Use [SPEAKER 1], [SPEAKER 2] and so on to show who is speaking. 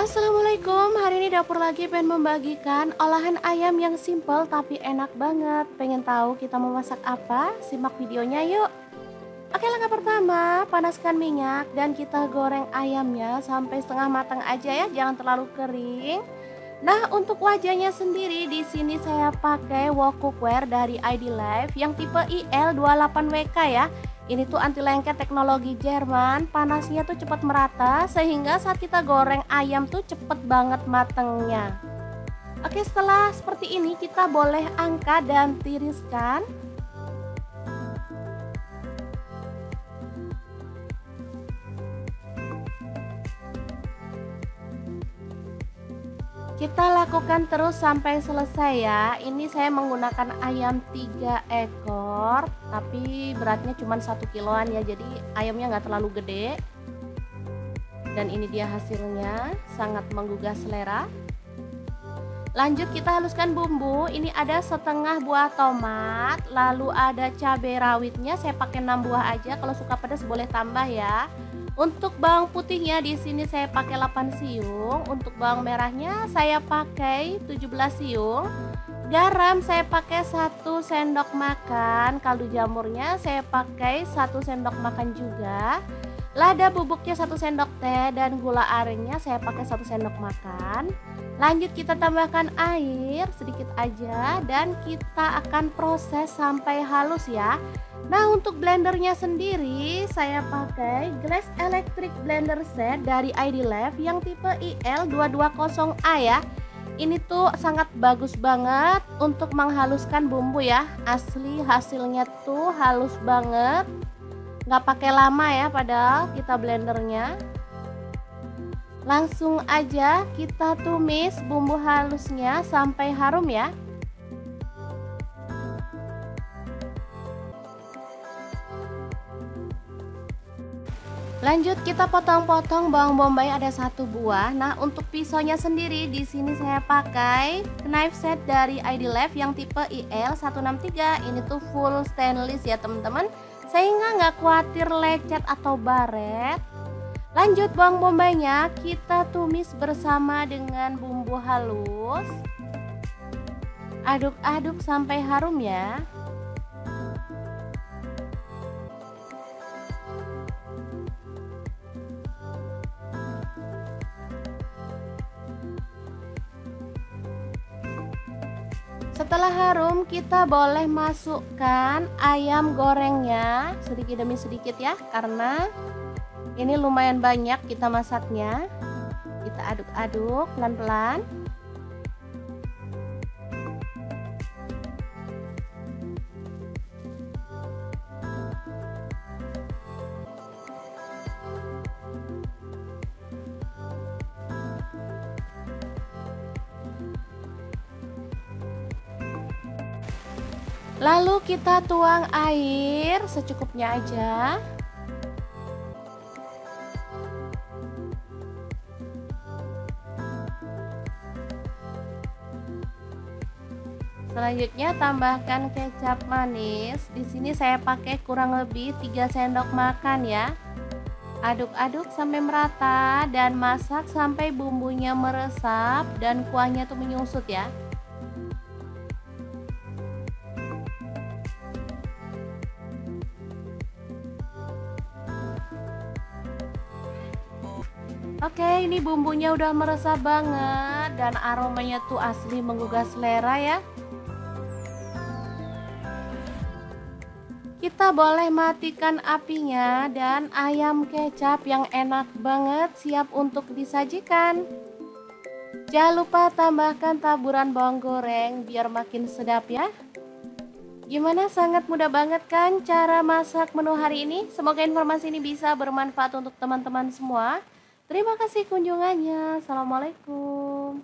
[SPEAKER 1] Assalamualaikum, hari ini dapur lagi pengen membagikan olahan ayam yang simple tapi enak banget. Pengen tahu kita mau masak apa? Simak videonya yuk. Oke, langkah pertama, panaskan minyak dan kita goreng ayamnya sampai setengah matang aja ya, jangan terlalu kering. Nah, untuk wajahnya sendiri di sini saya pakai wok cookware dari ID Life yang tipe IL28WK ya. Ini tuh anti lengket teknologi Jerman, panasnya tuh cepat merata sehingga saat kita goreng ayam tuh cepet banget matengnya. Oke, setelah seperti ini kita boleh angkat dan tiriskan. Kita lakukan terus sampai selesai ya. Ini saya menggunakan ayam 3 ekor, tapi beratnya cuma 1 kiloan ya. Jadi ayamnya nggak terlalu gede. Dan ini dia hasilnya, sangat menggugah selera. Lanjut kita haluskan bumbu. Ini ada setengah buah tomat, lalu ada cabai rawitnya. Saya pakai 6 buah aja. Kalau suka pedas boleh tambah ya. Untuk bawang putihnya di sini saya pakai 8 siung. Untuk bawang merahnya saya pakai 17 siung. Garam saya pakai 1 sendok makan. Kaldu jamurnya saya pakai 1 sendok makan juga. Lada bubuknya 1 sendok teh dan gula arennya saya pakai 1 sendok makan. Lanjut kita tambahkan air sedikit aja dan kita akan proses sampai halus ya. Nah, untuk blendernya sendiri saya pakai Glass Electric Blender Set dari ID Life yang tipe IL220A ya. Ini tuh sangat bagus banget untuk menghaluskan bumbu ya. Asli hasilnya tuh halus banget. Nggak pakai lama ya padahal kita blendernya. Langsung aja kita tumis bumbu halusnya sampai harum ya. Lanjut kita potong-potong bawang bombay ada 1 buah. Nah, untuk pisaunya sendiri di sini saya pakai knife set dari ID Life yang tipe IL163. Ini tuh full stainless ya teman-teman, sehingga nggak khawatir lecet atau baret. Lanjut bawang bombaynya kita tumis bersama dengan bumbu halus. Aduk-aduk sampai harum ya. Setelah harum kita boleh masukkan ayam gorengnya sedikit demi sedikit ya, karena ini lumayan banyak kita masaknya. Kita aduk-aduk pelan-pelan. Lalu kita tuang air secukupnya aja. Selanjutnya tambahkan kecap manis. Di sini saya pakai kurang lebih 3 sendok makan ya. Aduk-aduk sampai merata dan masak sampai bumbunya meresap dan kuahnya tuh menyusut ya. Oke, ini bumbunya udah meresap banget dan aromanya tuh asli menggugah selera ya. Kita boleh matikan apinya dan ayam kecap yang enak banget siap untuk disajikan. Jangan lupa tambahkan taburan bawang goreng biar makin sedap ya. Gimana, sangat mudah banget kan cara masak menu hari ini? Semoga informasi ini bisa bermanfaat untuk teman-teman semua. Terima kasih kunjungannya. Assalamualaikum.